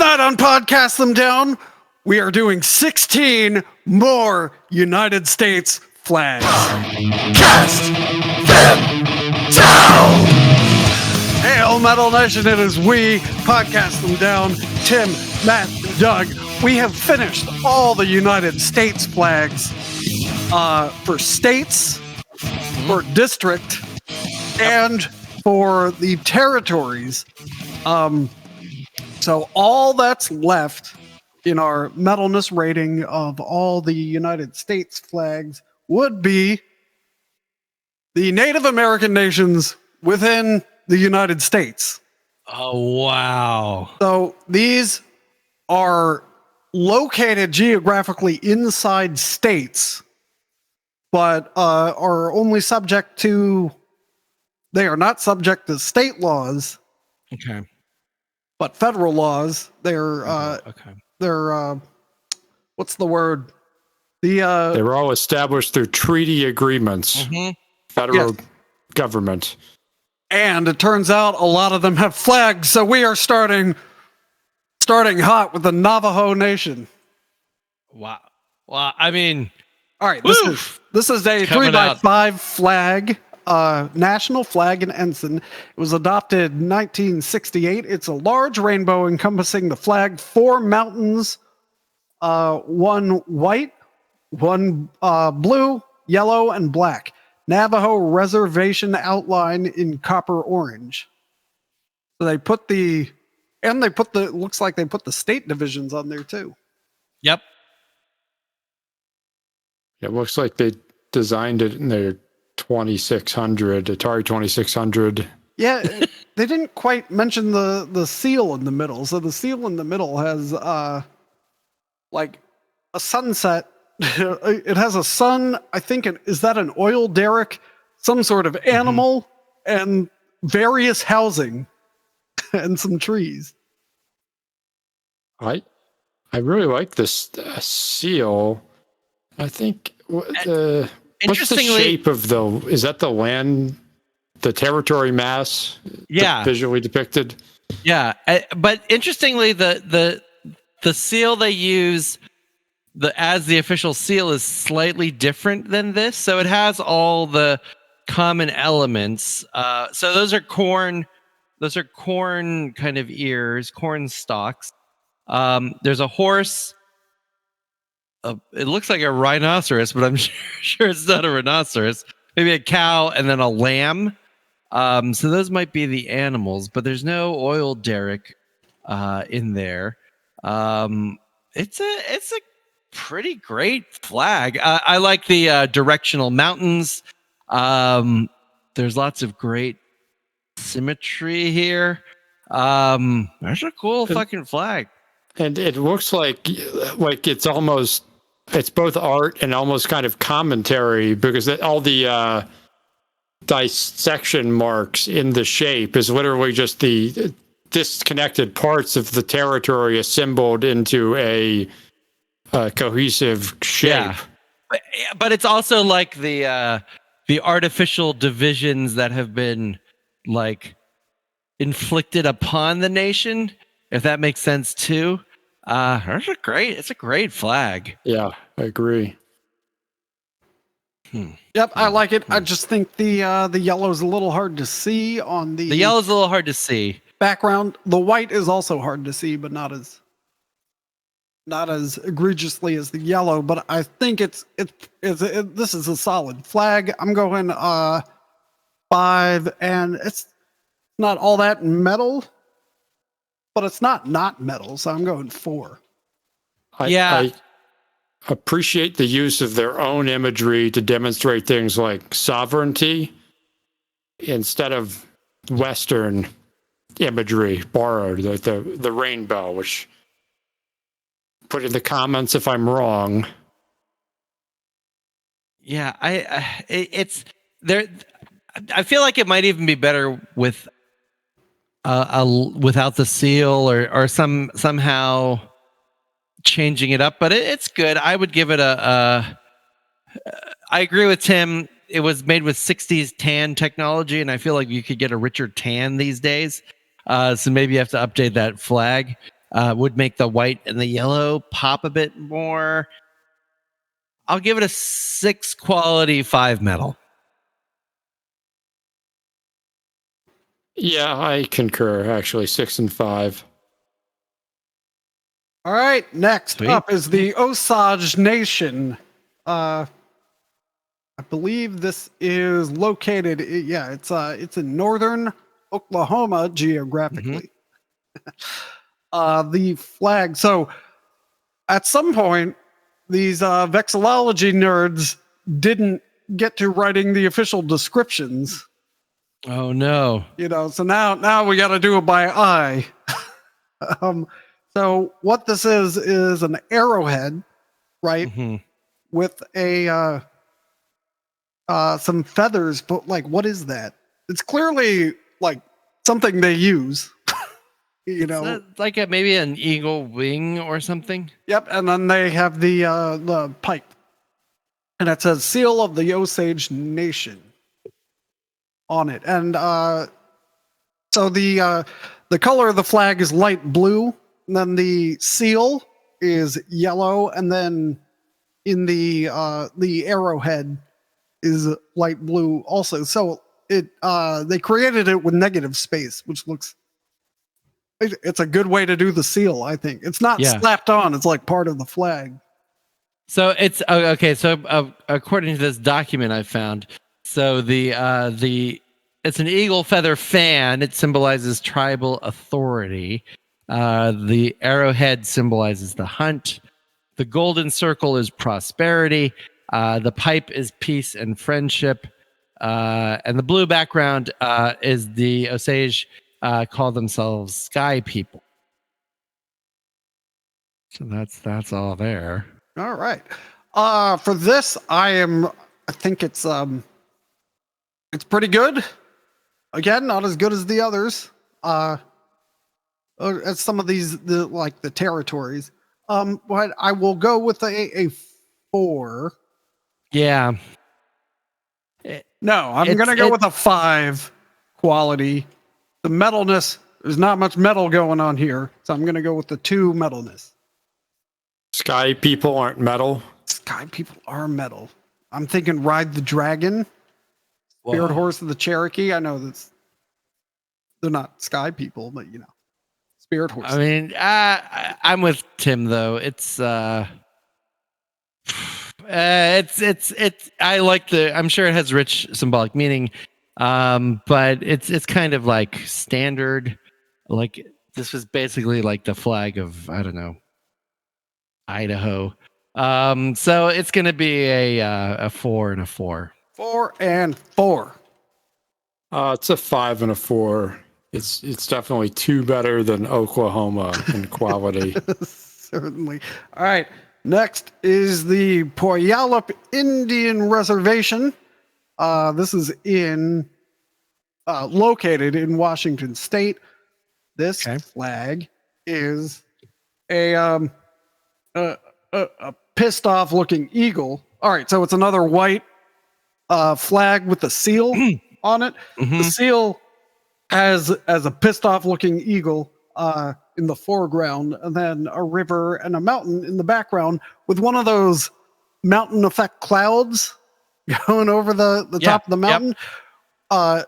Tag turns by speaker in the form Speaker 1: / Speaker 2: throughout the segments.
Speaker 1: Tonight on Podcast Them Down, we are doing 16 more United States flags. Cast them down! Hail Metal Nation, it is we, Podcast Them Down, Tim, Matt, and Doug. We have finished all the United States flags for states, for district, and for the territories. So all that's left in our metalness rating of all the United States flags would be the Native American nations within the United States.
Speaker 2: Oh, wow.
Speaker 1: So these are located geographically inside states, but are only subject to, they are not subject to state laws.
Speaker 2: Okay.
Speaker 1: But federal laws, they're what's the word? They
Speaker 3: were all established through treaty agreements. Federal government.
Speaker 1: And it turns out a lot of them have flags, so we are starting hot with the Navajo Nation.
Speaker 2: Wow. Well, I mean,
Speaker 1: all right, this is a 3x5 flag. National flag and ensign. It was adopted in 1968. It's a large rainbow encompassing the flag, 4 mountains, one white, one blue, yellow, and black. Navajo Reservation outline in copper orange. So it looks like they put the state divisions on there too.
Speaker 2: Yep.
Speaker 3: It looks like they designed it in their Atari 2600.
Speaker 1: Yeah, they didn't quite mention the seal in the middle. So the seal in the middle has like a sunset. It has a sun. I think is that an oil derrick, some sort of animal, and various housing and some trees.
Speaker 3: I really like this seal. I think what's the shape of is that the land, the territory mass?
Speaker 2: Yeah.
Speaker 3: Visually depicted?
Speaker 2: Yeah. But interestingly, the seal they use as the official seal is slightly different than this. So it has all the common elements. So those are corn kind of ears, corn stalks. There's a horse. It looks like a rhinoceros, but I'm sure it's not a rhinoceros. Maybe a cow and then a lamb. So those might be the animals, but there's no oil derrick in there. It's a pretty great flag. I like the directional mountains. There's lots of great symmetry here. There's a cool fucking flag.
Speaker 3: And it looks like it's both art and almost kind of commentary, because all the dissection marks in the shape is literally just the disconnected parts of the territory assembled into a cohesive shape.
Speaker 2: Yeah. But it's also like the artificial divisions that have been like inflicted upon the nation, if that makes sense too. It's a great flag.
Speaker 3: Yeah, I agree.
Speaker 1: Yep, I like it. I just think the yellow's a little hard to see on the
Speaker 2: yellow's a little hard to see.
Speaker 1: Background. The white is also hard to see, but not as egregiously as the yellow. But I think this is a solid flag. I'm going 5, and it's not all that metal, but it's not metal, so I'm going 4.
Speaker 3: I appreciate the use of their own imagery to demonstrate things like sovereignty instead of Western imagery borrowed, the rainbow, which put in the comments if I'm wrong.
Speaker 2: Yeah, it's there. I feel like it might even be better with without the seal or somehow changing it up, but it's good. I would give it I agree with Tim. It was made with 60s tan technology, and I feel like you could get a richer tan these days. So maybe you have to update that flag. would make the white and the yellow pop a bit more. I'll give it a 6 quality, 5 metal.
Speaker 3: Yeah, I concur. Actually, 6 and 5.
Speaker 1: All right, next
Speaker 2: Sweet.
Speaker 1: up is the Osage Nation. I believe this is located. It's in northern Oklahoma geographically. The flag. So, at some point, these vexillology nerds didn't get to writing the official descriptions.
Speaker 2: Oh no!
Speaker 1: So now we got to do it by eye. So what this is an arrowhead, right?
Speaker 2: Mm-hmm.
Speaker 1: With a some feathers, but like, what is that? It's clearly like something they use.
Speaker 2: Like maybe an eagle wing or something.
Speaker 1: Yep, and then they have the pipe, and it says "Seal of the Osage Nation" on it, and so the color of the flag is light blue, and then the seal is yellow, and then in the arrowhead is light blue also. So it they created it with negative space, which looks. It's a good way to do the seal, I think. It's not slapped on; it's like part of the flag.
Speaker 2: So it's okay. So according to this document I found, so it's an eagle feather fan. It symbolizes tribal authority. The arrowhead symbolizes the hunt. The golden circle is prosperity. The pipe is peace and friendship. And the blue background is the Osage call themselves sky people. So that's all there.
Speaker 1: All right. For this, I think it's pretty good. Again, not as good as the others. As some of these the territories. But I will go with a 4.
Speaker 2: Yeah.
Speaker 1: No, I'm gonna go with a 5 quality. The metalness, there's not much metal going on here, so I'm gonna go with the 2 metalness.
Speaker 3: Sky people aren't metal.
Speaker 1: Sky people are metal. I'm thinking Ride the Dragon, Spirit Horse of the Cherokee. I know they're not sky people, but Spirit Horse.
Speaker 2: I mean, I'm with Tim though. It's I like I'm sure it has rich symbolic meaning, but it's kind of like standard. Like this was basically like the flag of, I don't know, Idaho. So it's going to be a 4 and a 4.
Speaker 1: 4 and 4.
Speaker 3: It's a 5 and a 4. It's definitely 2 better than Oklahoma in quality.
Speaker 1: Certainly. All right. Next is the Pogollup Indian Reservation. This is located in Washington State. This flag is a pissed off looking eagle. All right, so it's another white flag with a seal on it. Mm-hmm. The seal has a pissed off looking eagle in the foreground, and then a river and a mountain in the background with one of those mountain effect clouds going over the top of the mountain. Yep.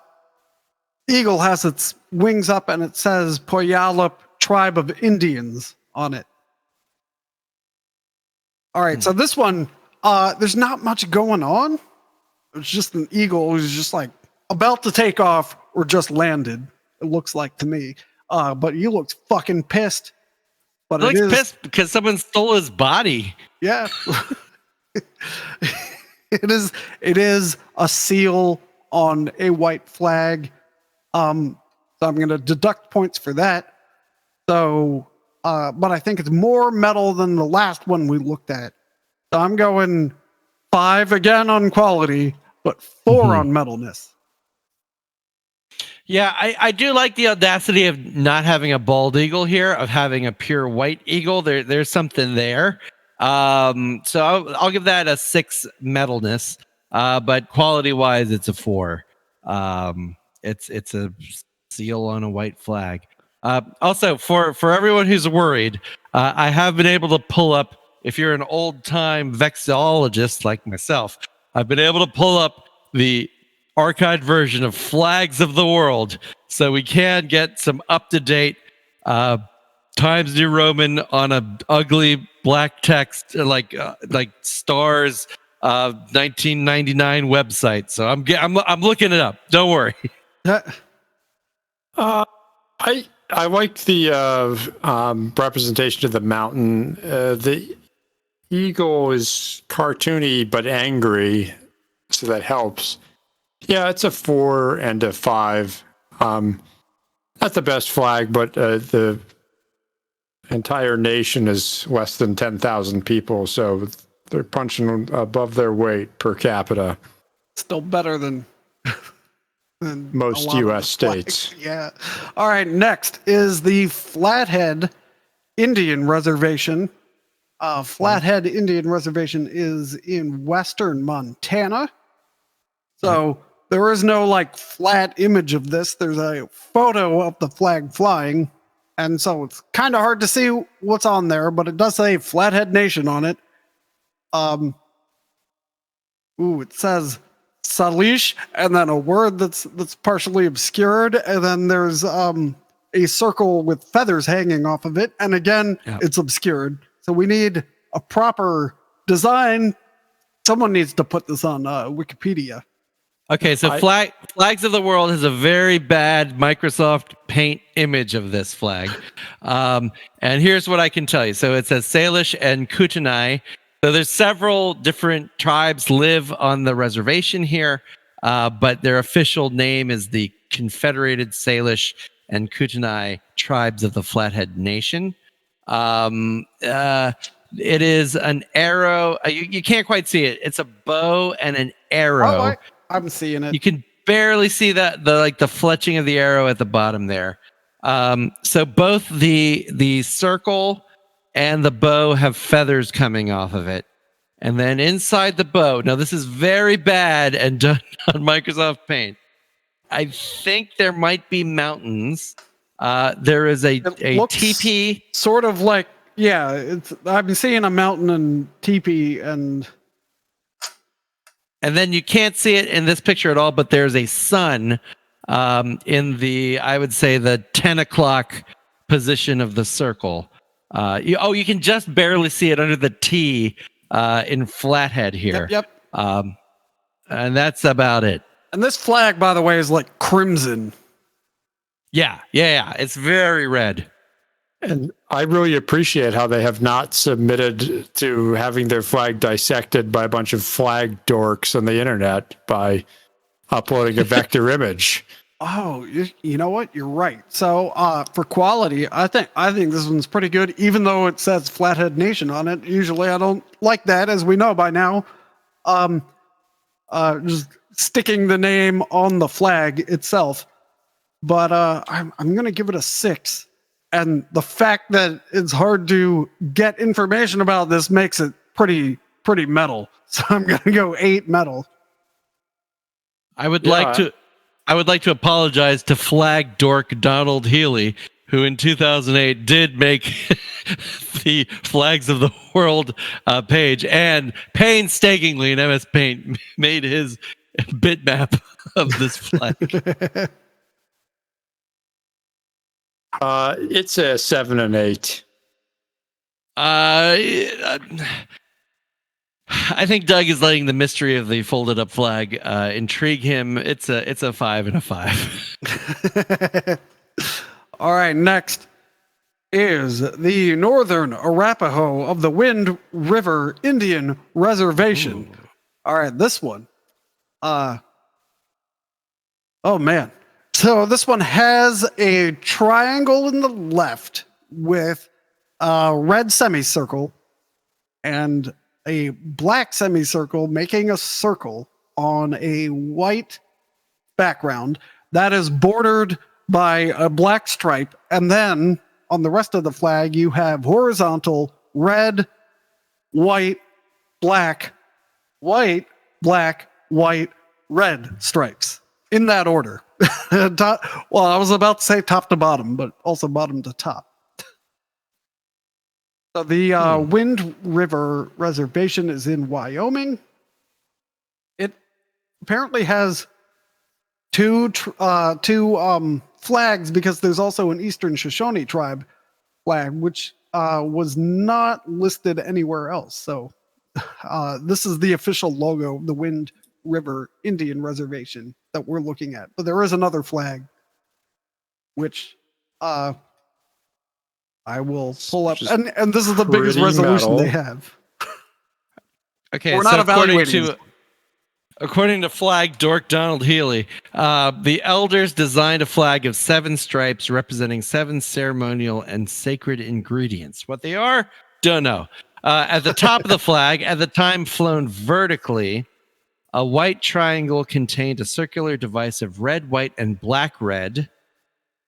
Speaker 1: Eagle has its wings up, and it says Pogollup Tribe of Indians on it. All right, so this one, there's not much going on. It's just an eagle who's just like about to take off or just landed. It looks like to me, but he looks fucking pissed. But
Speaker 2: he looks pissed because someone stole his body.
Speaker 1: Yeah, it is a seal on a white flag. So I'm going to deduct points for that. So, but I think it's more metal than the last one we looked at. So I'm going 5 again on quality, but 4 on metalness.
Speaker 2: Yeah, I do like the audacity of not having a bald eagle here, of having a pure white eagle. There's something there. So I'll give that a 6 metalness. But quality wise, it's a 4. It's a seal on a white flag. Also, for everyone who's worried, I have been able to pull up, if you're an old-time vexillologist like myself, I've been able to pull up the archived version of Flags of the World, so we can get some up-to-date Times New Roman on a ugly black text like stars 1999 website. So I'm looking it up. Don't worry.
Speaker 3: I like the representation of the mountain. The eagle is cartoony but angry, so that helps. Yeah, it's a 4 and a 5. Not the best flag, but the entire nation is less than 10,000 people, so they're punching above their weight per capita.
Speaker 1: Still better than
Speaker 3: most U.S. states.
Speaker 1: Yeah. All right. Next is the Flathead Indian Reservation. Flathead Indian Reservation is in western Montana. So there is no like flat image of this. There's a photo of the flag flying. And so it's kind of hard to see what's on there, but it does say Flathead Nation on it. It says Salish, and then a word that's partially obscured, and then there's a circle with feathers hanging off of it, and again, It's obscured. So we need a proper design. Someone needs to put this on Wikipedia.
Speaker 2: Okay, so Flags of the World has a very bad Microsoft Paint image of this flag. And here's what I can tell you. So it says Salish and Kootenai. So there's several different tribes live on the reservation here, but their official name is the Confederated Salish and Kootenai Tribes of the Flathead Nation. It is an arrow. You can't quite see it. It's a bow and an arrow.
Speaker 1: Oh, I'm seeing it.
Speaker 2: You can barely see the fletching of the arrow at the bottom there. So both the circle and the bow have feathers coming off of it. And then inside the bow, now this is very bad and done on Microsoft Paint. I think there might be mountains. There is a teepee.
Speaker 1: Sort of like, I'm seeing a mountain and teepee and
Speaker 2: then you can't see it in this picture at all, but there's a sun in I would say the 10 o'clock position of the circle. You can just barely see it under the T in Flathead here.
Speaker 1: Yep.
Speaker 2: And that's about it.
Speaker 1: And this flag, by the way, is like crimson.
Speaker 2: Yeah. It's very red.
Speaker 3: And I really appreciate how they have not submitted to having their flag dissected by a bunch of flag dorks on the internet by uploading a vector image.
Speaker 1: Oh, you know what? You're right. So for quality, I think this one's pretty good, even though it says Flathead Nation on it. Usually I don't like that, as we know by now. Just sticking the name on the flag itself. But I'm going to give it a 6. And the fact that it's hard to get information about this makes it pretty metal. So I'm going to go 8 metal.
Speaker 2: I would like to apologize to flag dork Donald Healy, who in 2008 did make the Flags of the World page, and painstakingly in MS Paint made his bitmap of this flag.
Speaker 3: It's a 7 and 8.
Speaker 2: I think Doug is letting the mystery of the folded up flag intrigue him. It's a 5 and a 5.
Speaker 1: All right, next is the Northern Arapaho of the Wind River Indian Reservation. Ooh. All right, this one. Oh man. So this one has a triangle in the left with a red semicircle and a black semicircle making a circle on a white background that is bordered by a black stripe. And then on the rest of the flag, you have horizontal red, white, black, white, red stripes in that order. Well, I was about to say top to bottom, but also bottom to top. So the Wind River Reservation is in Wyoming. It apparently has two flags because there's also an Eastern Shoshone tribe flag, which was not listed anywhere else. So this is the official logo, the Wind River Indian Reservation that we're looking at. But there is another flag, which I will pull up. And this is the biggest resolution they have.
Speaker 2: Okay,
Speaker 1: we're not evaluating
Speaker 2: According to Flag Dork Donald Healy, the elders designed a flag of 7 stripes representing 7 ceremonial and sacred ingredients. What they are, don't know. At the top of the flag, at the time flown vertically, a white triangle contained a circular device of red, white, and black red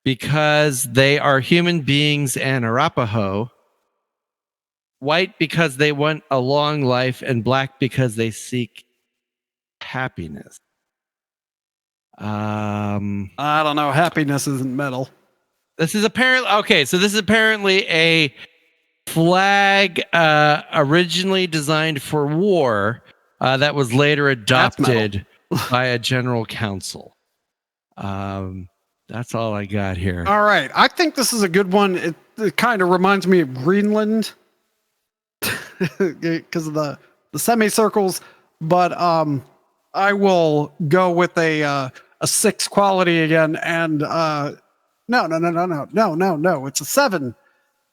Speaker 2: because they are human beings and Arapaho. White because they want a long life, and black because they seek happiness.
Speaker 1: I don't know. Happiness isn't metal.
Speaker 2: This is apparently a flag originally designed for war that was later adopted by a general council. That's all I got here.
Speaker 1: All right. I think this is a good one. It kind of reminds me of Greenland because of the semicircles, but I will go with a 6 quality again, and no, it's a 7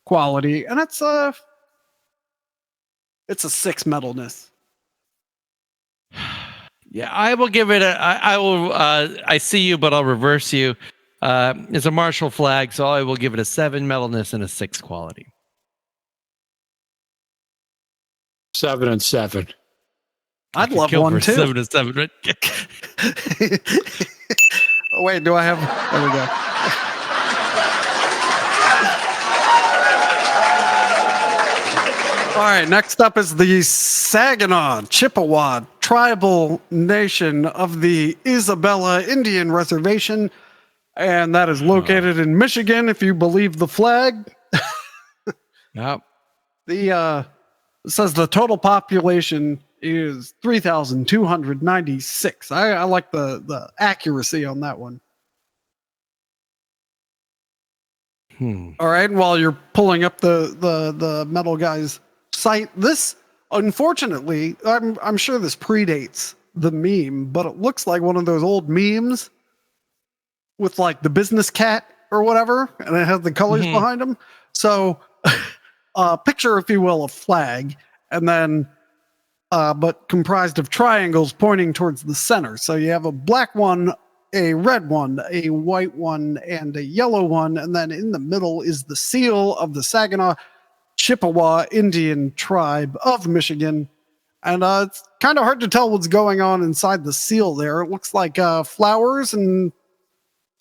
Speaker 1: quality, and it's a 6 metalness.
Speaker 2: Yeah, I will give it I see you, but I'll reverse you. It's a martial flag, so I will give it a 7 metalness and a 6 quality.
Speaker 3: 7 and 7.
Speaker 1: I'd love one too.
Speaker 2: 7 and 7. Right?
Speaker 1: Oh, wait, do I have? There we go. All right, next up is the Saginaw Chippewa tribal nation of the Isabella Indian Reservation, and that is located in Michigan, if you believe the flag.
Speaker 2: Yep.
Speaker 1: It says the total population is 3,296. I like the accuracy on that one. All right, while you're pulling up the metal guy's site, this unfortunately, I'm sure this predates the meme, but it looks like one of those old memes with like the business cat or whatever, and it has the colors behind them. So picture, if you will, a flag, and then but comprised of triangles pointing towards the center. So you have a black one, a red one, a white one, and a yellow one, and then in the middle is the seal of the Saginaw Chippewa Indian tribe of Michigan. And it's kind of hard to tell what's going on inside the seal there. It looks like flowers and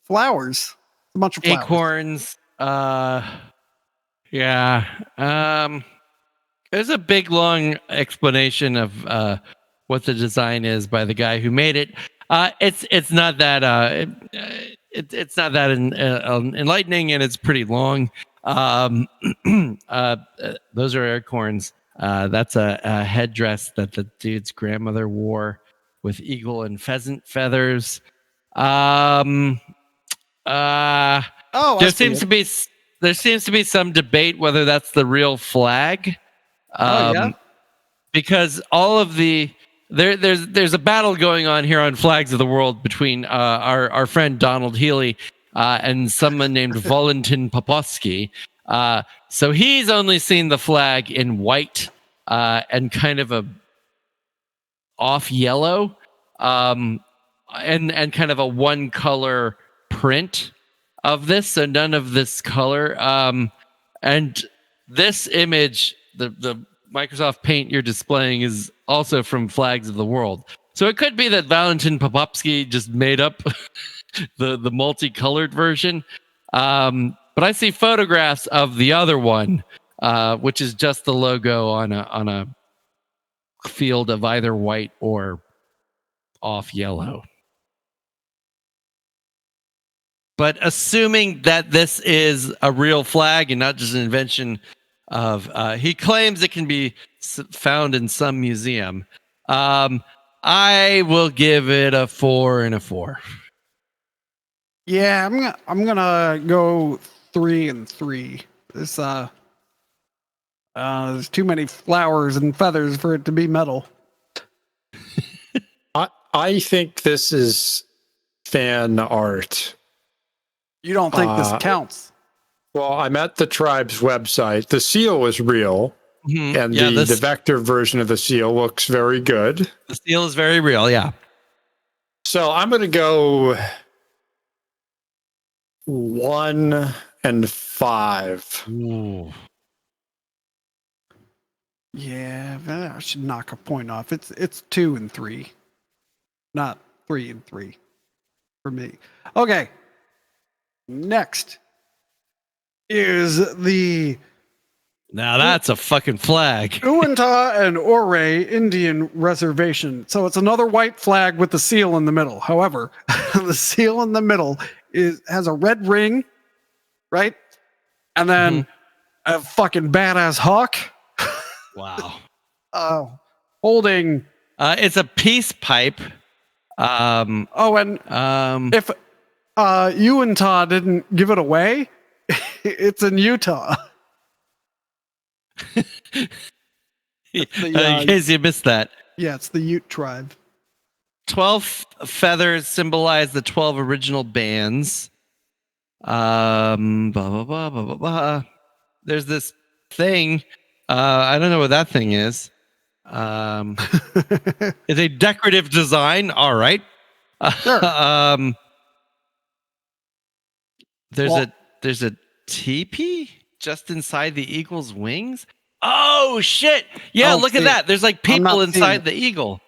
Speaker 1: flowers. A bunch of flowers.
Speaker 2: Acorns. Yeah. There's a big, long explanation of what the design is by the guy who made it. It's not that it's not that enlightening, and it's pretty long. Those are acorns. That's a headdress that the dude's grandmother wore with eagle and pheasant feathers. There seems to be some debate whether that's the real flag. Because all of there's a battle going on here on Flags of the World between our friend Donald Healy and someone named Valentin Popovsky. So he's only seen the flag in white and kind of a off yellow and kind of a one color print of this, so none of this color. And this image, the Microsoft Paint you're displaying, is also from Flags of the World. So it could be that Valentin Popovsky just made up the multicolored version. But I see photographs of the other one, which is just the logo on a field of either white or off yellow. But assuming that this is a real flag and not just an invention of, he claims it can be found in some museum. I will give it a 4 and a 4.
Speaker 1: Yeah, I'm gonna go 3 and 3. This there's too many flowers and feathers for it to be metal.
Speaker 3: I think this is fan art.
Speaker 1: You don't think this counts?
Speaker 3: Well, I'm at the tribe's website. The seal is real, and the vector version of the seal looks very good.
Speaker 2: The seal is very real, yeah.
Speaker 3: So I'm going to go 1 and 5.
Speaker 2: Ooh.
Speaker 1: Yeah, I should knock a point off. It's 2 and 3, not 3 and 3 for me. Okay. Next is the...
Speaker 2: Now that's a fucking flag.
Speaker 1: Ute and Ore Indian Reservation. So it's another white flag with the seal in the middle. However, the seal in the middle has a red ring, right? And then a fucking badass hawk.
Speaker 2: Wow.
Speaker 1: Holding...
Speaker 2: it's a peace pipe.
Speaker 1: If Ute didn't give it away, it's in Utah.
Speaker 2: In case you missed that.
Speaker 1: Yeah, it's the Ute tribe.
Speaker 2: 12 feathers symbolize the 12 original bands. Blah, blah, blah, blah, blah, blah. There's this thing. I don't know what that thing is. It's a decorative design. All right.
Speaker 1: Sure.
Speaker 2: There's a teepee just inside the eagle's wings. Oh shit! Yeah, look at that. There's like people inside the eagle.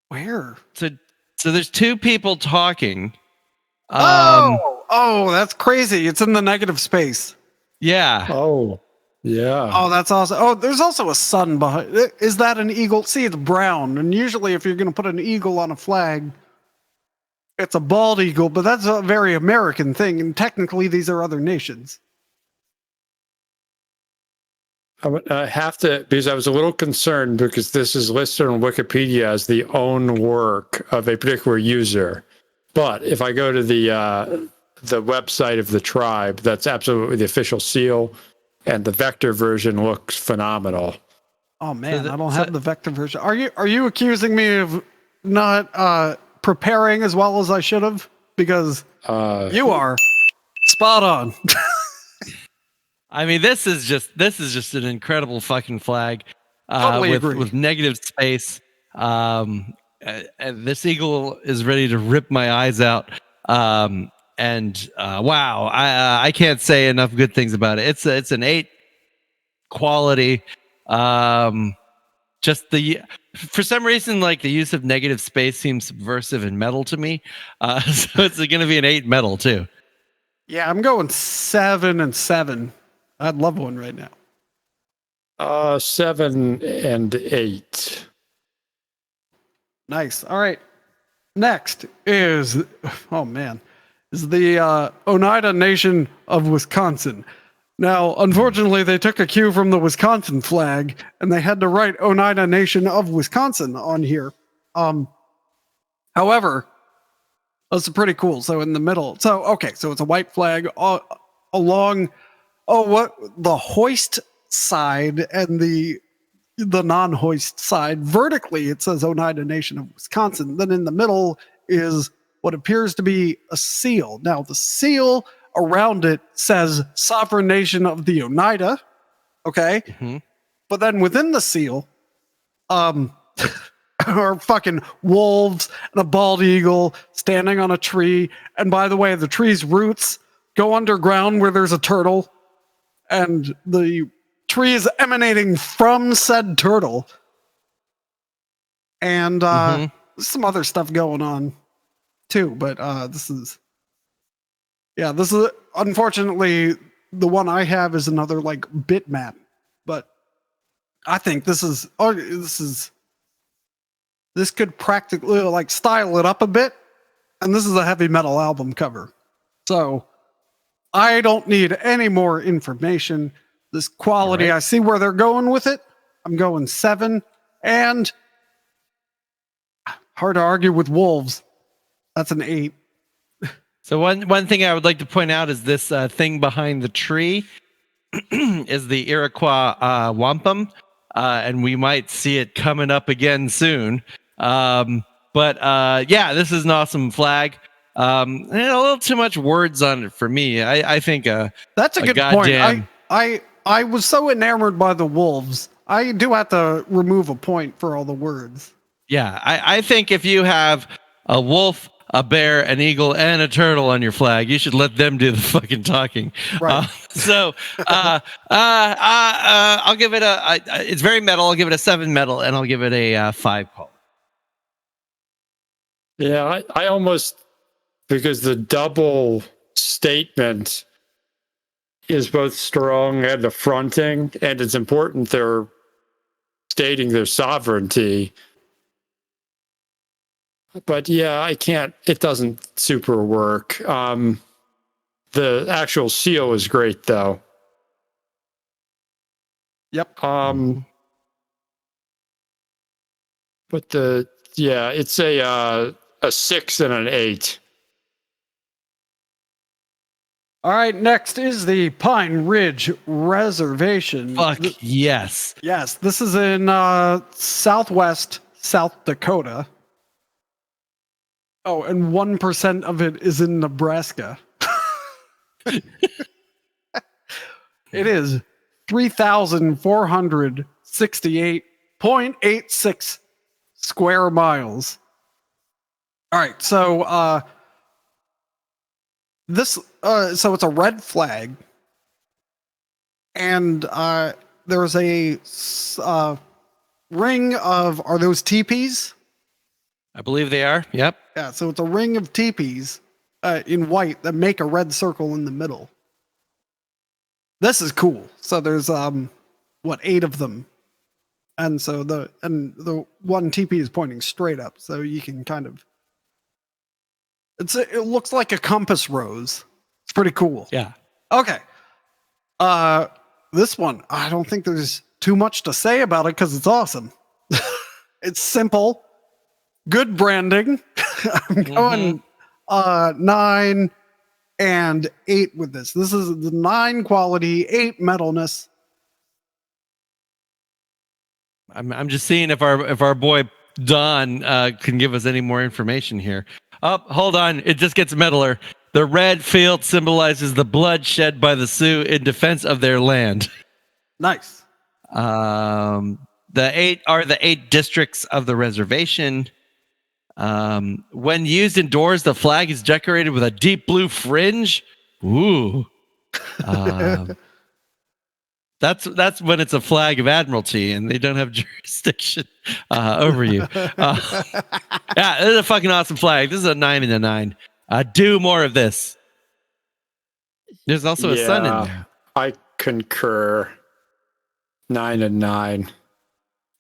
Speaker 1: Where?
Speaker 2: So there's 2 people talking.
Speaker 1: Oh, that's crazy. It's in the negative space.
Speaker 2: Yeah.
Speaker 3: Oh, yeah.
Speaker 1: Oh, that's awesome. Oh, there's also a sun behind. Is that an eagle? See, it's brown. And usually if you're going to put an eagle on a flag, it's a bald eagle, but that's a very American thing. And technically these are other nations.
Speaker 3: I have to, because I was a little concerned because this is listed on Wikipedia as the own work of a particular user. But if I go to the website of the tribe, that's absolutely the official seal, and the vector version looks phenomenal.
Speaker 1: Oh man, I don't have the vector version. Are you accusing me of not preparing as well as I should have? Because you are spot on.
Speaker 2: I mean, this is just an incredible fucking flag.
Speaker 1: Totally agree.
Speaker 2: With negative space. And this eagle is ready to rip my eyes out. Wow, I can't say enough good things about it. It's an 8 quality. Just for some reason, like the use of negative space seems subversive in metal to me. So it's going to be an 8 metal too.
Speaker 1: Yeah, I'm going 7 and 7. I'd love one right now.
Speaker 3: 7 and 8.
Speaker 1: Nice. All right. Next is the Oneida Nation of Wisconsin. Now, unfortunately, they took a cue from the Wisconsin flag, and they had to write Oneida Nation of Wisconsin on here. However, that's pretty cool. So in the middle, so it's a white flag along the hoist side and the non-hoist side. Vertically, it says Oneida Nation of Wisconsin. Then in the middle is what appears to be a seal. Now, the seal around it says Sovereign Nation of the Oneida. Okay?
Speaker 2: Mm-hmm.
Speaker 1: But then within the seal are fucking wolves and a bald eagle standing on a tree. And by the way, the tree's roots go underground where there's a turtle. And the tree is emanating from said turtle. And some other stuff going on too. But this is unfortunately the one I have is another like bitmap. But I think this could practically like style it up a bit and this is a heavy metal album cover. So I don't need any more information. This quality, right. I see where they're going with it. I'm going 7, and hard to argue with wolves. That's an 8.
Speaker 2: So one thing I would like to point out is this thing behind the tree is the Iroquois wampum, and we might see it coming up again soon. But this is an awesome flag. And a little too much words on it for me. I think
Speaker 1: that's a good point. I was so enamored by the wolves. I do have to remove a point for all the words.
Speaker 2: Yeah, I think if you have a wolf, a bear, an eagle, and a turtle on your flag, you should let them do the fucking talking. Right. I'll give it it's very metal. I'll give it a 7 metal, and I'll give it a 5 pole.
Speaker 3: Yeah, I almost, because the double statement is both strong and affronting, and it's important they're stating their sovereignty. But yeah, I can't, it doesn't super work. The actual seal is great though.
Speaker 1: Yep.
Speaker 3: But it's a 6 and an 8.
Speaker 1: All right, next is the Pine Ridge Reservation.
Speaker 2: Fuck yes.
Speaker 1: Yes, this is in southwest South Dakota. Oh, and 1% of it is in Nebraska. It is 3,468.86 square miles. All right, so so it's a red flag, and there's a ring of, are those teepees?
Speaker 2: I believe they are. Yep.
Speaker 1: Yeah, so it's a ring of teepees in white that make a red circle in the middle. This is cool. So there's 8 of them, and so the one teepee is pointing straight up, so you can kind of. It looks like a compass rose. It's pretty cool.
Speaker 2: Yeah.
Speaker 1: Okay. This one, I don't think there's too much to say about it because it's awesome. It's simple. Good branding. I'm going 9 and 8 with this. This is the 9 quality, 8 metalness.
Speaker 2: I'm just seeing if our boy Don can give us any more information here. Oh, hold on. It just gets metaler. The red field symbolizes the blood shed by the Sioux in defense of their land.
Speaker 1: Nice.
Speaker 2: The 8 are the 8 districts of the reservation. When used indoors, the flag is decorated with a deep blue fringe. Ooh. That's when it's a flag of admiralty and they don't have jurisdiction over you. Yeah, this is a fucking awesome flag. This is a 9 and a 9. Do more of this. There's also a sun in there.
Speaker 3: I concur. 9 and 9.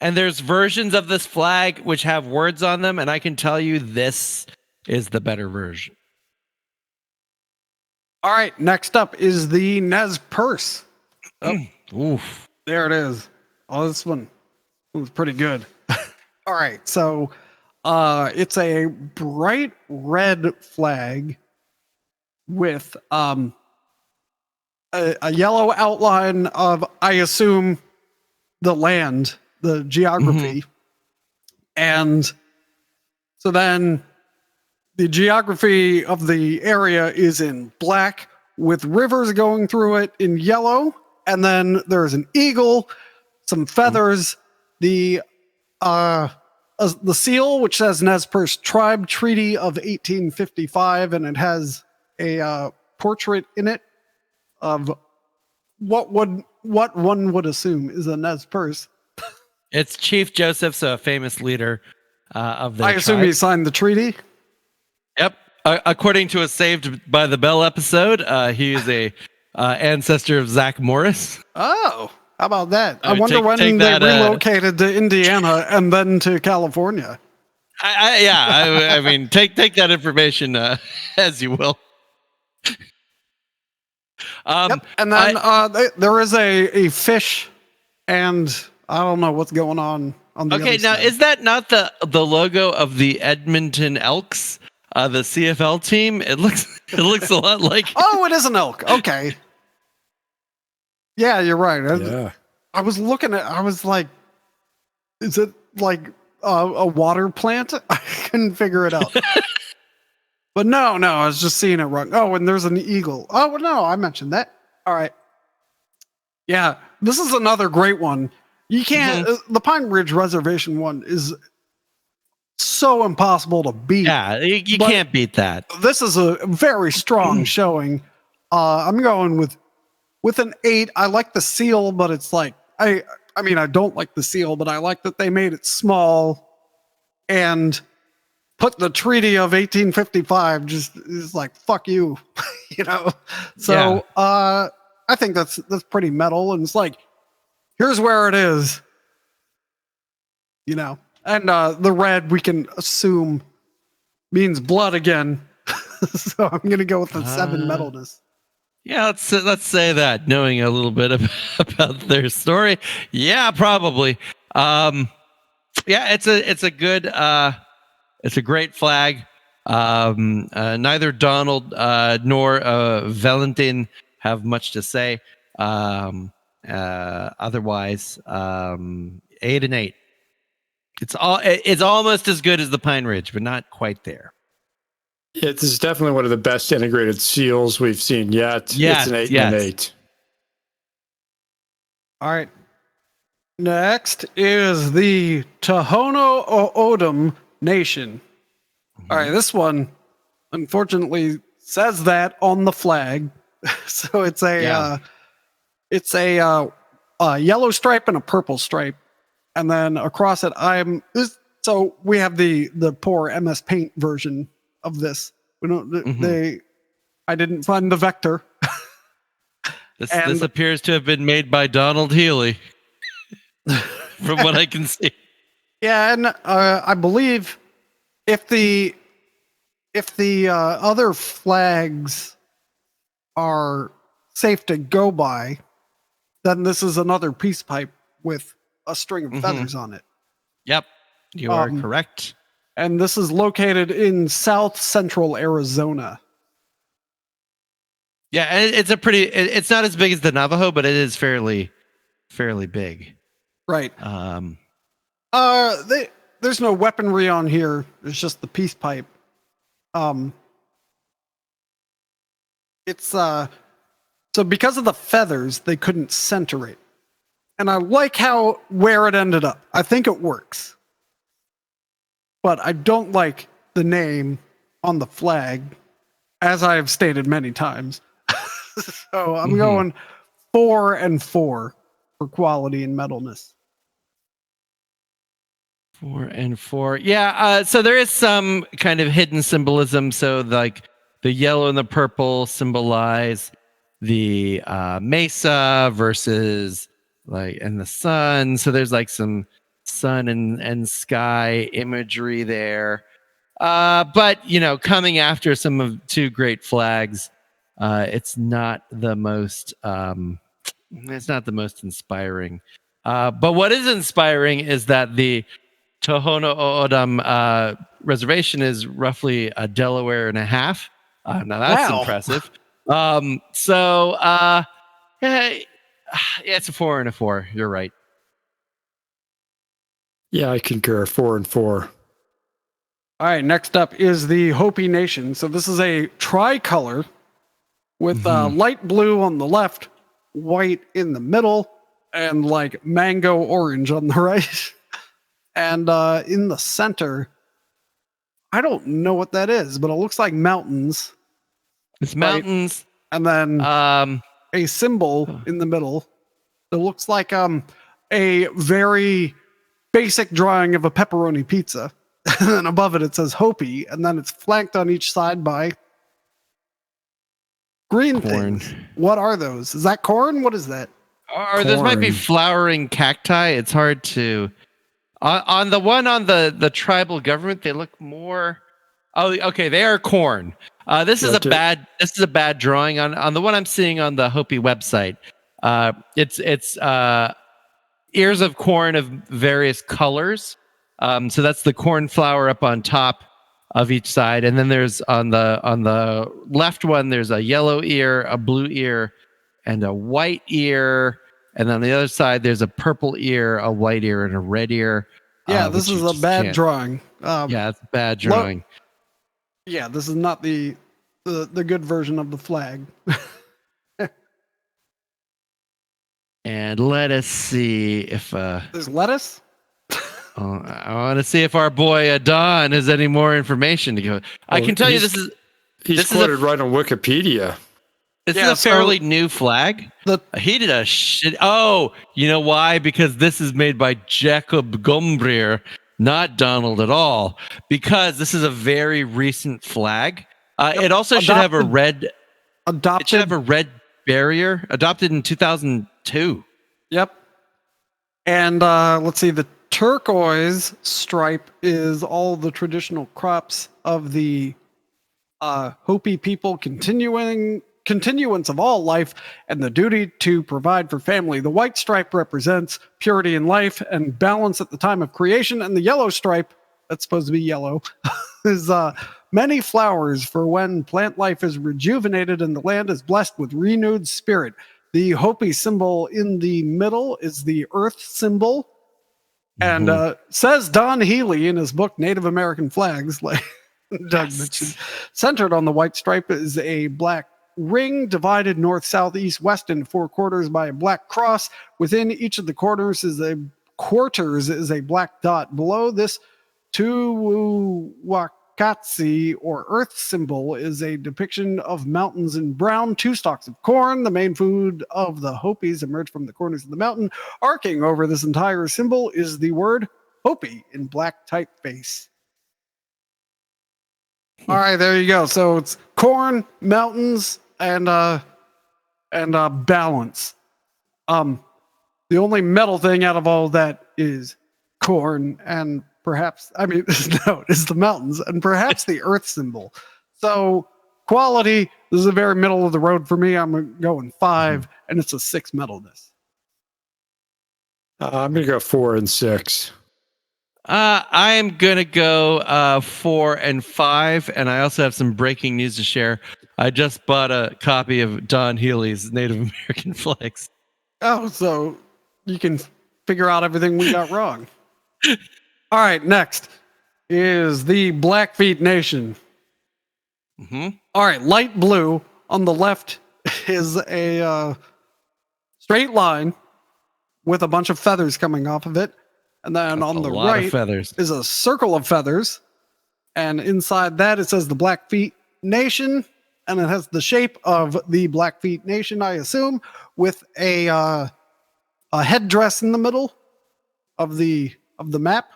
Speaker 2: And there's versions of this flag which have words on them, and I can tell you this is the better version.
Speaker 1: All right, next up is the Nez Perce.
Speaker 2: Oh, oof.
Speaker 1: There it is. Oh, this one was pretty good. All right, so it's a bright red flag with a yellow outline of, I assume, the land, the geography. And so then the geography of the area is in black with rivers going through it in yellow. And then there's an eagle, some feathers, the seal, which says Nez Perce Tribe Treaty of 1855, and it has a portrait in it of what one would assume is a Nez Perce.
Speaker 2: It's Chief Joseph's a famous leader of the
Speaker 1: I assume
Speaker 2: tribe.
Speaker 1: he signed the treaty?
Speaker 2: Yep. According to a Saved by the Bell episode, he is a ancestor of Zach Morris.
Speaker 1: Oh, how about that? I wonder when they relocated to Indiana and then to California.
Speaker 2: I mean, take that information as you will.
Speaker 1: Yep. And then there is a fish, and I don't know what's going on the
Speaker 2: okay,
Speaker 1: other
Speaker 2: now
Speaker 1: side.
Speaker 2: is that not the logo of the Edmonton Elks, the CFL team? It looks a lot like.
Speaker 1: Oh, it is an elk. Okay. Yeah, you're right.
Speaker 3: Yeah.
Speaker 1: I was looking at. I was like, is it like a water plant? I couldn't figure it out. But no, I was just seeing it wrong. Oh, and there's an eagle. Oh, well, no, I mentioned that. All right. Yeah, this is another great one. You can't. The Pine Ridge Reservation one is so impossible to beat.
Speaker 2: Yeah, you can't beat that.
Speaker 1: This is a very strong showing. I'm going with an 8. I like the seal, but it's like I mean I don't like the seal, but I like that they made it small and put the Treaty of 1855 just is like fuck you, you know. So I think that's pretty metal, and it's like here's where it is, you know. And the red we can assume means blood again, so I'm gonna go with the 7 metalness.
Speaker 2: Yeah, let's say that, knowing a little bit about their story. Yeah, probably. Yeah, it's a good it's a great flag. Neither Donald nor Valentin have much to say. Otherwise, 8 and 8. It's almost as good as the Pine Ridge, but not quite there.
Speaker 3: Yeah, this is definitely one of the best integrated seals we've seen yet.
Speaker 2: Yes,
Speaker 3: it's an 8
Speaker 2: yes.
Speaker 3: and an 8.
Speaker 1: All right. Next is the Tohono O'odham Nation. All right, this one unfortunately says that on the flag. So it's a yellow stripe and a purple stripe, and then across it so we have the poor MS Paint version of this. We don't I didn't find the vector.
Speaker 2: This appears to have been made by Donald Healy, from what I can see.
Speaker 1: Yeah, and I believe if the other flags are safe to go by, then this is another peace pipe with a string of feathers on it.
Speaker 2: Yep, you are correct.
Speaker 1: And this is located in south central Arizona.
Speaker 2: Yeah, and it's not as big as the Navajo, but it is fairly big. Right.
Speaker 1: There's no weaponry on here. It's just the peace pipe. It's so because of the feathers, they couldn't center it. And I like where it ended up. I think it works. But I don't like the name on the flag, as I have stated many times. So I'm going 4 and 4 for quality and metalness.
Speaker 2: 4 and 4. Yeah, so there is some kind of hidden symbolism. So like the yellow and the purple symbolize the mesa versus and the sun. So there's like some sun and sky imagery there. But coming after some of 2 great flags, it's not the most inspiring. But what is inspiring is that the Tohono O'odham Reservation is roughly a Delaware and a half. Now that's impressive. Yeah, it's a 4 and a 4. You're right.
Speaker 3: Yeah, I concur. 4 and 4.
Speaker 1: All right, next up is the Hopi Nation. So this is a tricolor with light blue on the left, white in the middle, and like mango orange on the right. And in the center, I don't know what that is, but it looks like mountains.
Speaker 2: It's mountains.
Speaker 1: And then a symbol in the middle that looks like a very basic drawing of a pepperoni pizza. And then above it says Hopi, and then it's flanked on each side by green
Speaker 2: corn.
Speaker 1: Things. What are those? Is that corn? What is that?
Speaker 2: Or those might be flowering cacti. It's hard to On the one on the tribal government, they look more. Oh, okay. They are corn. This is a bad drawing on the one I'm seeing on the Hopi website. It's ears of corn of various colors. So that's the corn flower up on top of each side, and then there's on the left one there's a yellow ear, a blue ear, and a white ear. And on the other side, there's a purple ear, a white ear, and a red ear.
Speaker 1: Yeah, this is a bad drawing.
Speaker 2: Yeah, it's a bad drawing.
Speaker 1: Yeah, this is not the good version of the flag.
Speaker 2: And let us see if
Speaker 1: there's lettuce.
Speaker 2: I want to see if our boy Don has any more information to go. I can tell you
Speaker 3: he's quoted right on Wikipedia.
Speaker 2: This is a fairly new flag. He did a shit. Oh, you know why? Because this is made by Jacob Gombrier, not Donald at all. Because this is a very recent flag. It also should have a red. It should have a red barrier. Adopted in 2002.
Speaker 1: Yep. And let's see. The turquoise stripe is all the traditional crops of the Hopi people continuance of all life and the duty to provide for family. The white stripe represents purity in life and balance at the time of creation, and the yellow stripe, that's supposed to be yellow, is many flowers for when plant life is rejuvenated and the land is blessed with renewed spirit. The Hopi symbol in the middle is the earth symbol, and says Don Healy in his book Native American Flags, like Doug mentioned, centered on the white stripe is a black ring divided north, south, east, west into four quarters by a black cross. Within each of the quarters is a black dot. Below this Tuwakatsi or earth symbol is a depiction of mountains in brown, two stalks of corn. The main food of the Hopis emerge from the corners of the mountain. Arcing over this entire symbol is the word Hopi in black typeface. All right, there you go. So it's corn, mountains, and balance. The only metal thing out of all that is corn, and perhaps is the mountains, and perhaps the earth symbol. So quality, this is a very middle of the road for me. I'm going 5, and it's a 6 metalness.
Speaker 3: I'm gonna go 4 and 6.
Speaker 2: I am going to go 4 and 5, and I also have some breaking news to share. I just bought a copy of Don Healy's Native American Flags.
Speaker 1: Oh, so you can figure out everything we got wrong. All right, next is the Blackfeet Nation. All right, light blue on the left is a straight line with a bunch of feathers coming off of it. And then on the right is a circle of feathers. And inside that, it says the Blackfeet Nation. And it has the shape of the Blackfeet Nation, I assume, with a headdress in the middle of the map.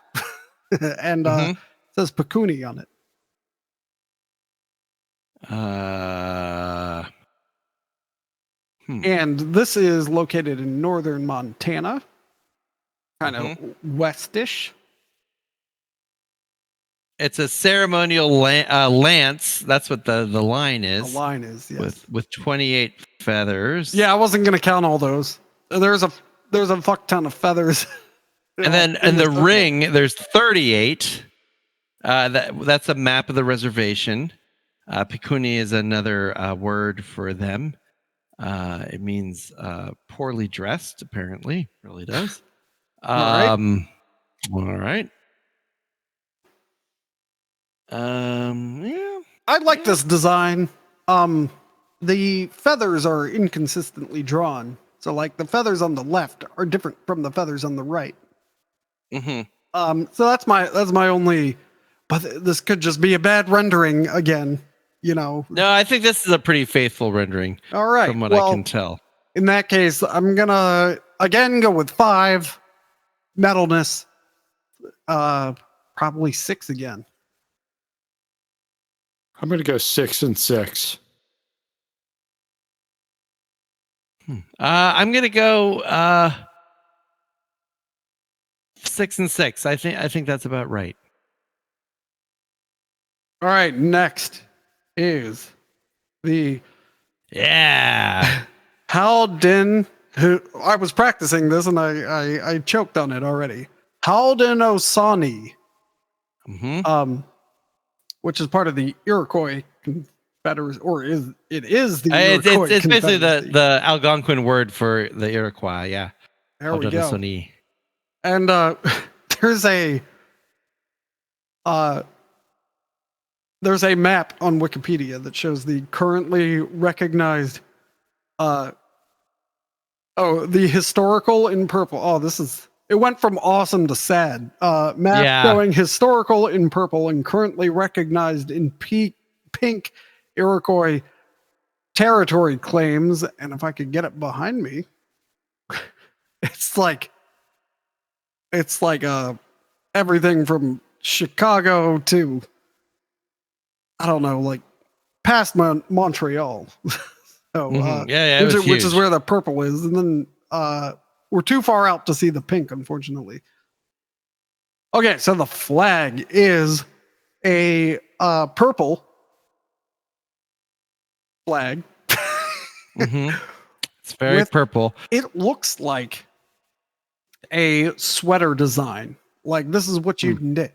Speaker 1: And it says Pakuni on it. And this is located in northern Montana. Kind of westish.
Speaker 2: It's a ceremonial lance. That's what the line is.
Speaker 1: The line is, yes.
Speaker 2: With 28 feathers.
Speaker 1: Yeah, I wasn't going to count all those. There's a fuck ton of feathers.
Speaker 2: And then in the ring, there's 38. That's a map of the reservation. Pikuni is another word for them. It means poorly dressed, apparently. Really does. All right. Yeah.
Speaker 1: I like this design. The feathers are inconsistently drawn. So like the feathers on the left are different from the feathers on the right. So that's my only, but this could just be a bad rendering again,
Speaker 2: No, I think this is a pretty faithful rendering.
Speaker 1: All right.
Speaker 2: From what I can tell.
Speaker 1: In that case, I'm gonna again go with 5 metalness, probably 6 again.
Speaker 3: I'm going to go 6 and 6.
Speaker 2: I'm going to go 6 and 6. I think that's about right.
Speaker 1: All right, next is the Haldin. I was practicing this and I choked on it already. Haudenosaunee, which is part of the Iroquois Confederacy, or is the Iroquois
Speaker 2: it's basically the Algonquin word for the Iroquois. Yeah,
Speaker 1: there we go.
Speaker 2: Haudenosaunee.
Speaker 1: And there's a map on Wikipedia that shows the currently recognized the historical in purple. Oh, it went from awesome to sad. Map showing historical in purple and currently recognized in pink Iroquois territory claims. And if I could get it behind me, it's like everything from Chicago to, I don't know, like past Montreal. So, which is where the purple is. And then we're too far out to see the pink, unfortunately. Okay, so the flag is a purple flag.
Speaker 2: It's very purple.
Speaker 1: It looks like a sweater design. Like this is what you'd knit.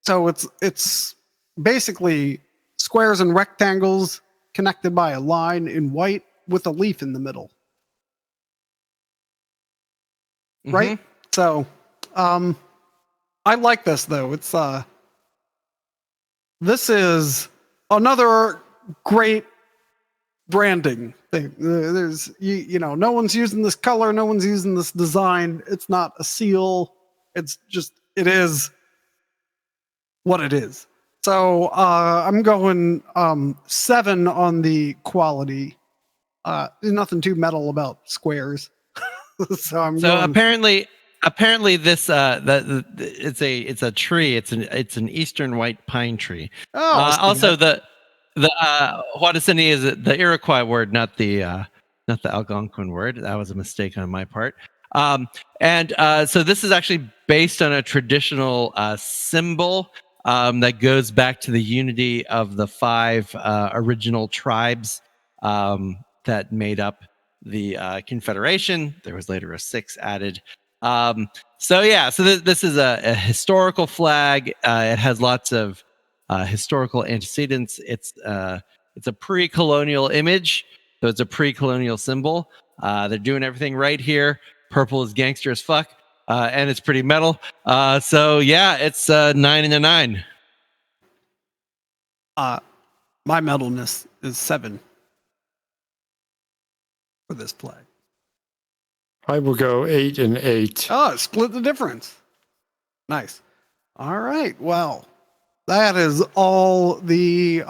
Speaker 1: So it's basically squares and rectangles connected by a line in white with a leaf in the middle. Right? So I like this though. It's this is another great branding thing. There's no one's using this color, no one's using this design. It's not a seal. It is what it is. So I'm going 7 on the quality. There's nothing too metal about squares. So
Speaker 2: apparently this it's a tree. It's an eastern white pine tree. Also the Haudenosaunee is the Iroquois word, not the Algonquin word. That was a mistake on my part. So this is actually based on a traditional symbol that goes back to the unity of the 5 original tribes that made up the Confederation. There was later a 6th added. So this is a historical flag. It has lots of historical antecedents. It's a pre-colonial image, so it's a pre-colonial symbol. They're doing everything right here. Purple is gangster as fuck, and it's pretty metal. It's 9 and a 9.
Speaker 1: My metalness is 7 for this flag.
Speaker 3: I will go 8 and 8.
Speaker 1: Oh, split the difference. Nice. All right. Well, that is all the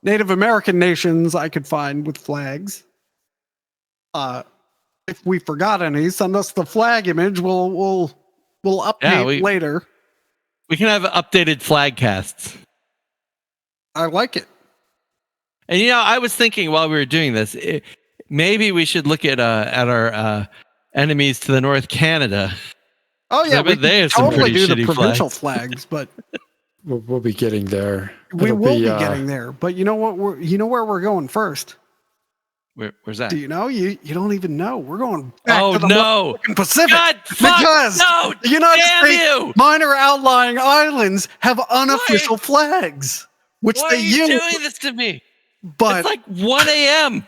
Speaker 1: Native American nations I could find with flags. If we forgot any, send us the flag image. We'll update later.
Speaker 2: We can have updated flag casts.
Speaker 1: I like it.
Speaker 2: And I was thinking while we were doing this, maybe we should look at our enemies to the north, Canada.
Speaker 1: Oh yeah, we
Speaker 2: they have
Speaker 1: totally do the
Speaker 2: shitty
Speaker 1: provincial flags, but
Speaker 3: we'll be getting there.
Speaker 1: We will be getting there. But you know what? Where we're going first?
Speaker 2: Where's that?
Speaker 1: Do you know? You don't even know. We're going back to the Pacific.
Speaker 2: God,
Speaker 1: because
Speaker 2: no,
Speaker 1: the United States minor outlying islands have unofficial flags, which
Speaker 2: Why
Speaker 1: they
Speaker 2: are you
Speaker 1: use.
Speaker 2: doing this to me?
Speaker 1: But
Speaker 2: it's like 1 a.m.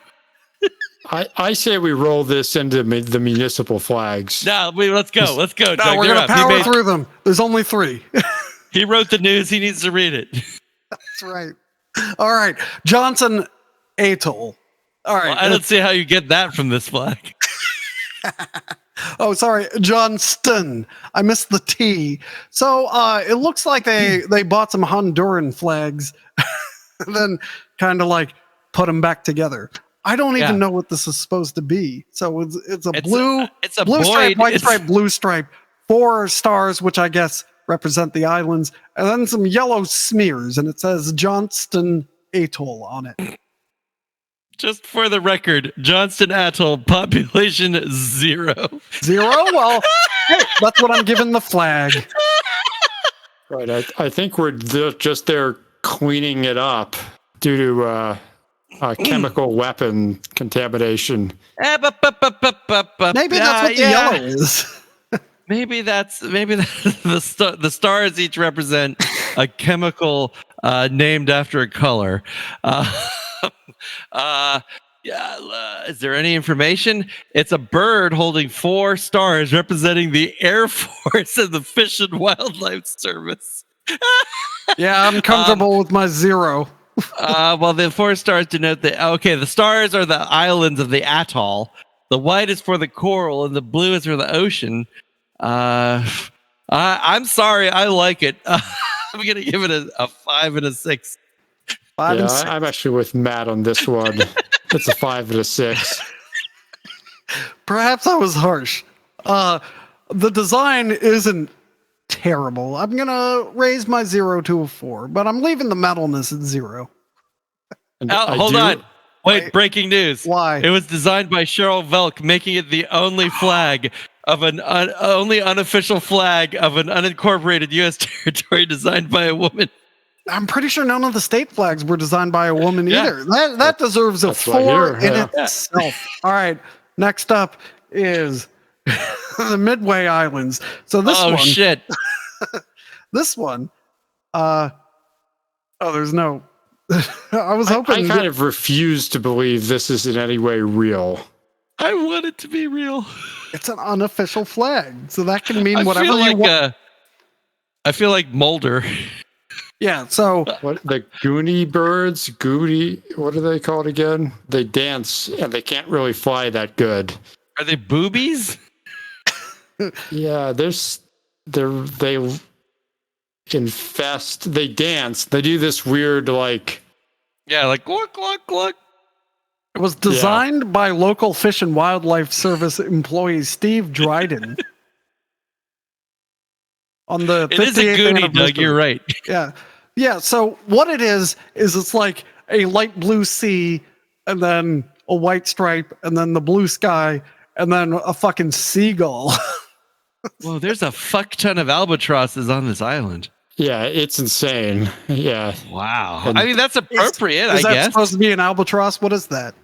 Speaker 3: I say we roll this into the municipal flags.
Speaker 2: No, let's go. Let's go.
Speaker 1: No, we're going to power through them. There's only 3.
Speaker 2: He wrote the news. He needs to read it.
Speaker 1: That's right. All right. Johnston Atoll. All right.
Speaker 2: Well, I don't see how you get that from this flag.
Speaker 1: Oh, sorry. Johnston. I missed the T. So it looks like they bought some Honduran flags and then kind of like put them back together. I don't even know what this is supposed to be. So it's a blue stripe, white stripe, blue stripe, 4 stars, which I guess represent the islands, and then some yellow smears, and it says Johnston Atoll on it.
Speaker 2: Just for the record, Johnston Atoll, population 0.
Speaker 1: 0? Well, That's what I'm giving the flag.
Speaker 3: Right. I think we're just there cleaning it up due to chemical weapon contamination.
Speaker 1: Maybe that's what the yellow is.
Speaker 2: Maybe the stars each represent a chemical named after a color. Is there any information? It's a bird holding 4 stars representing the Air Force and the Fish and Wildlife Service.
Speaker 1: Yeah, I'm comfortable with my 0.
Speaker 2: Well, the 4 stars denote the stars are the islands of the atoll. The white is for the coral and the blue is for the ocean. I'm sorry, I like it. I'm gonna give it a 5 and a 6.
Speaker 1: 5 and 6.
Speaker 3: I'm actually with Matt on this one. It's a 5 and a 6.
Speaker 1: Perhaps I was harsh. The design isn't terrible. I'm gonna raise my 0 to a 4, but I'm leaving the metalness at 0.
Speaker 2: Hold on. Wait, breaking news.
Speaker 1: Why?
Speaker 2: It was designed by Cheryl Velk, making it the only flag of only unofficial flag of an unincorporated U.S. territory designed by a woman.
Speaker 1: I'm pretty sure none of the state flags were designed by a woman either. That deserves a 4 in itself. All right. Next up is the Midway Islands. So this one. Oh
Speaker 2: shit.
Speaker 1: This one. There's no. I was hoping.
Speaker 3: I kind of refuse to believe this is in any way real.
Speaker 2: I want it to be real.
Speaker 1: It's an unofficial flag, so that can mean whatever you want.
Speaker 2: I feel like Mulder.
Speaker 1: Yeah, so
Speaker 3: what the Goonie birds? What are they called again? They dance and they can't really fly that good.
Speaker 2: Are they boobies?
Speaker 3: Yeah, they infest. They dance. They do this weird like
Speaker 2: cluck cluck cluck.
Speaker 1: It was designed by local Fish and Wildlife Service employee Steve Dryden. On the
Speaker 2: it is a Goonie, Doug. You're right.
Speaker 1: Yeah. So what it is it's like a light blue sea, and then a white stripe, and then the blue sky, and then a fucking seagull.
Speaker 2: Well, there's a fuck ton of albatrosses on this island.
Speaker 3: Yeah, it's insane. Yeah.
Speaker 2: Wow. I mean, that's appropriate.
Speaker 1: Is that
Speaker 2: guess
Speaker 1: supposed to be an albatross? What is that?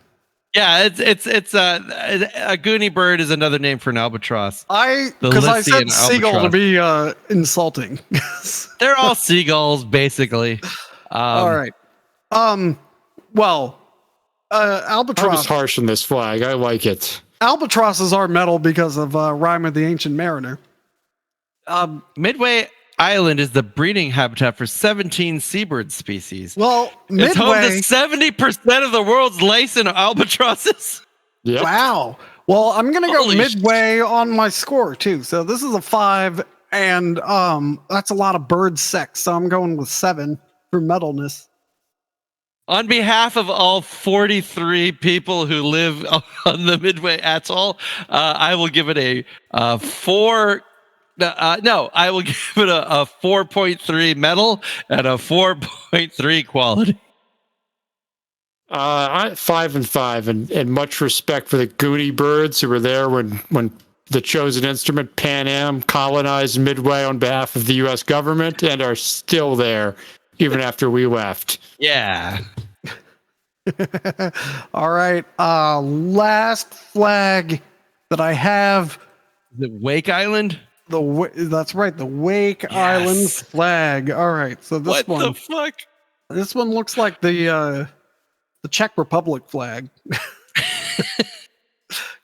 Speaker 2: Yeah, it's a Goonie bird is another name for an albatross.
Speaker 1: Because I said seagull to be insulting.
Speaker 2: They're all seagulls, basically.
Speaker 1: All right. Well, albatross.
Speaker 3: I was harsh on this flag. I like it.
Speaker 1: Albatrosses are metal because of Rime of the Ancient Mariner.
Speaker 2: Midway Island is the breeding habitat for 17 seabird species.
Speaker 1: Well,
Speaker 2: it's home to 70% of the world's lace and albatrosses.
Speaker 3: Yep.
Speaker 1: Wow. Well, I'm gonna go Midway on my score too. So this is a 5, and that's a lot of bird sex. So I'm going with 7 for metalness.
Speaker 2: On behalf of all 43 people who live on the Midway Atoll, I will give it a 4. No, I will give it a 4.3 metal and a 4.3 quality.
Speaker 3: 5 and 5, and much respect for the Goonie birds who were there when the chosen instrument Pan Am colonized Midway on behalf of the U.S. government and are still there even after we left.
Speaker 2: Yeah.
Speaker 1: All right. Last flag that I have.
Speaker 2: The Wake Island?
Speaker 1: That's right. The Wake Island flag. All right. So this one.
Speaker 2: What the fuck?
Speaker 1: This one looks like the Czech Republic flag.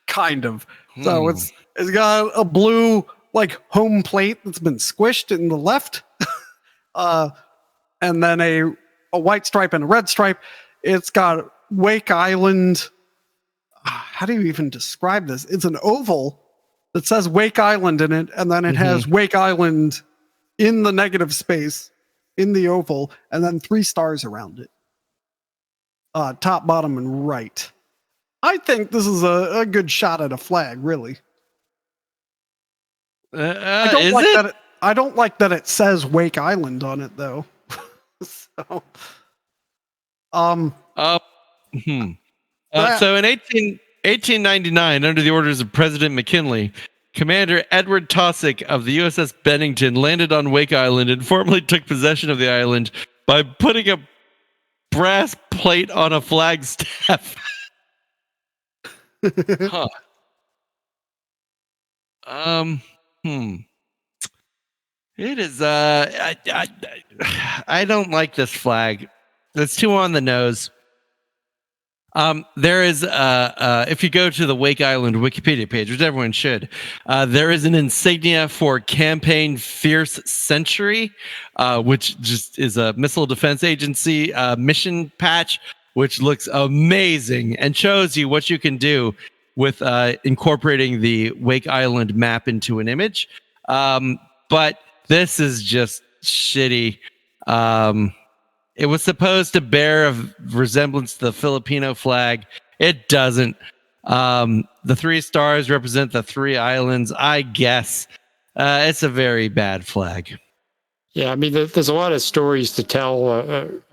Speaker 1: Kind of. So it's got a blue like home plate that's been squished in the left. And then a white stripe and a red stripe. It's got Wake Island. How do you even describe this? It's an oval that says Wake Island in it, and then it has Wake Island in the negative space in the oval, and then 3 stars around it. Top, bottom, and right. I think this is a good shot at a flag, really. I don't like that it says Wake Island on it, though. So,
Speaker 2: so in 1899, under the orders of President McKinley, Commander Edward Taussig of the USS Bennington landed on Wake Island and formally took possession of the island by putting a brass plate on a flagstaff. Huh. It is I don't like this flag. It's too on the nose. There is if you go to the Wake Island Wikipedia page, which everyone should, there is an insignia for Campaign Fierce Century, which just is a Missile Defense Agency mission patch, which looks amazing and shows you what you can do with incorporating the Wake Island map into an image. But this is just shitty. It was supposed to bear a resemblance to the Filipino flag. It doesn't. The 3 stars represent the 3 islands. I guess it's a very bad flag.
Speaker 3: Yeah, I mean, there's a lot of stories to tell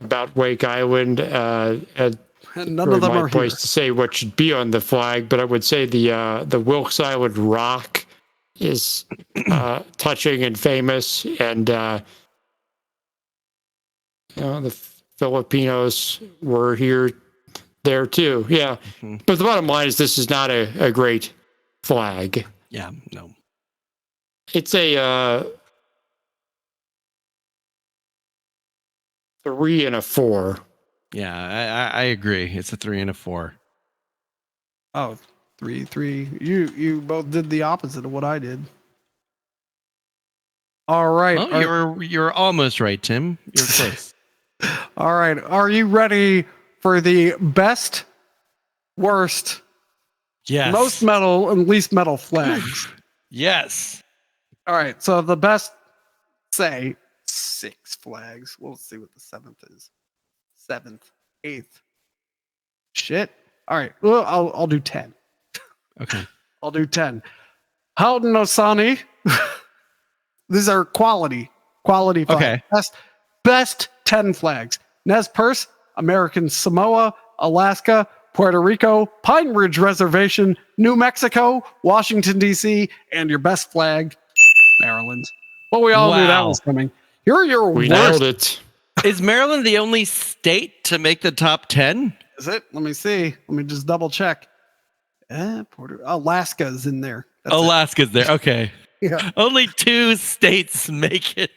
Speaker 3: about Wake Island. And none of them are place here to say what should be on the flag, but I would say the Wilkes Island Rock is touching and famous, and the Filipinos were there too. Yeah. Mm-hmm. But the bottom line is this is not a great flag.
Speaker 2: Yeah, no.
Speaker 3: It's a 3 and a 4.
Speaker 2: Yeah, I agree. It's a 3 and a 4.
Speaker 1: Oh, 3. You both did the opposite of what I did. All right.
Speaker 2: Oh, you're almost right, Tim. You're close.
Speaker 1: All right. Are you ready for the best, worst, most metal, and least metal flags?
Speaker 2: Yes.
Speaker 1: All right. So the best, say, 6 flags. We'll see what the 7th is. 7th, 8th. Shit. All right. Well, I'll do 10.
Speaker 2: Okay.
Speaker 1: I'll do 10. Haudenosaunee. These are quality flags.
Speaker 2: Okay.
Speaker 1: Best 10 flags. Nez Perce, American Samoa, Alaska, Puerto Rico, Pine Ridge Reservation, New Mexico, Washington, D.C., and your best flag, Maryland. Well, we all knew that was coming. Here are your
Speaker 3: worst.
Speaker 1: Nailed
Speaker 3: it.
Speaker 2: Is Maryland the only state to make the top 10?
Speaker 1: Is it? Let me see. Let me just double check. Alaska's in there.
Speaker 2: Alaska's there. Okay.
Speaker 1: Yeah.
Speaker 2: Only 2 states make it.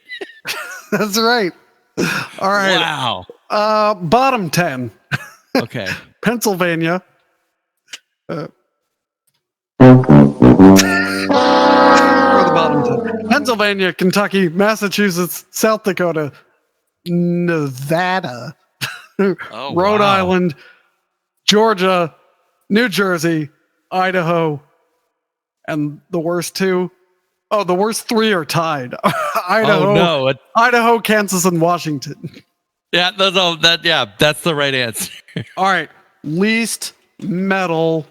Speaker 1: That's right. All right.
Speaker 2: Wow.
Speaker 1: Bottom 10.
Speaker 2: Okay.
Speaker 1: Pennsylvania. For the bottom 10. Pennsylvania, Kentucky, Massachusetts, South Dakota, Nevada, Rhode Island, Georgia, New Jersey, Idaho, and the worst 2. Oh, the worst 3 are tied. Idaho, Kansas, and Washington.
Speaker 2: Yeah, that's the right answer.
Speaker 1: All right. Least metal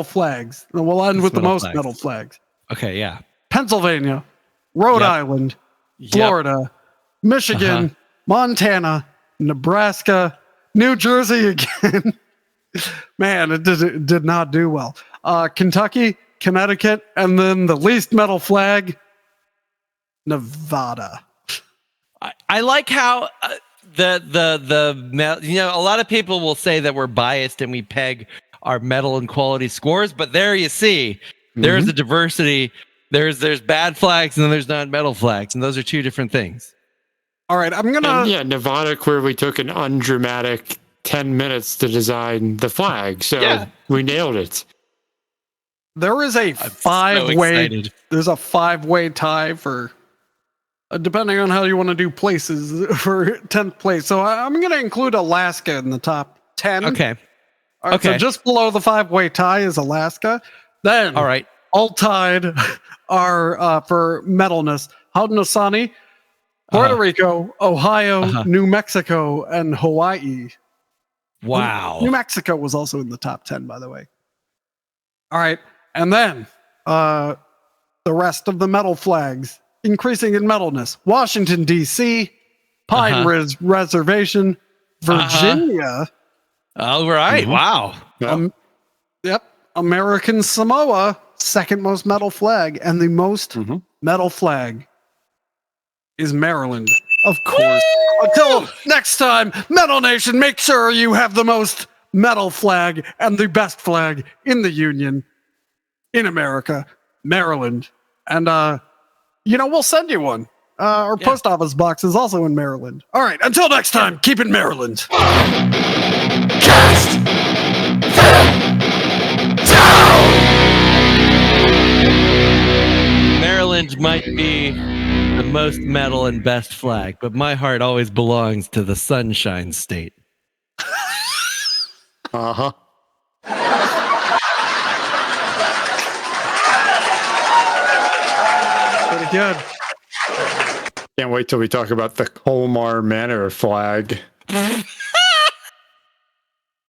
Speaker 1: flags. And we'll end with the most metal flags.
Speaker 2: Okay, yeah.
Speaker 1: Pennsylvania, Rhode Island, Florida, Michigan, Montana, Nebraska, New Jersey again. Man, it did not do well. Kentucky, Connecticut, and then the least metal flag, Nevada.
Speaker 2: I like how a lot of people will say that we're biased and we peg our metal and quality scores, but there you see, there's a diversity. There's bad flags and then there's non-metal flags, and those are 2 different things.
Speaker 1: All right, I'm gonna.
Speaker 3: Nevada clearly took an undramatic 10 minutes to design the flag, so we nailed it. There is a
Speaker 1: 5-way. There's a 5-way tie for, depending on how you want to do places, for 10th place. So I'm going to include Alaska in the top 10.
Speaker 2: Okay.
Speaker 1: All right, so just below the 5-way tie is Alaska. Then,
Speaker 2: all right,
Speaker 1: all tied are for metalness: Haudenosaunee, Puerto Rico, Ohio, New Mexico, and Hawaii.
Speaker 2: Wow.
Speaker 1: New Mexico was also in the top 10, by the way. All right. And then the rest of the metal flags, increasing in metalness: Washington, D.C., Pine Ridge Reservation, Virginia.
Speaker 2: All right. Wow.
Speaker 1: Yep. American Samoa, second most metal flag, and the most metal flag is Maryland, of course. Woo! Until next time, Metal Nation, make sure you have the most metal flag and the best flag in the Union, in America, Maryland. And, we'll send you one. Our post office box is also in Maryland. All right, until next time, keep it Maryland. Cast them down!
Speaker 2: Maryland might be the most metal and best flag, but my heart always belongs to the Sunshine State.
Speaker 3: Uh-huh.
Speaker 1: Pretty good.
Speaker 3: Can't wait till we talk about the Colmar Manor flag.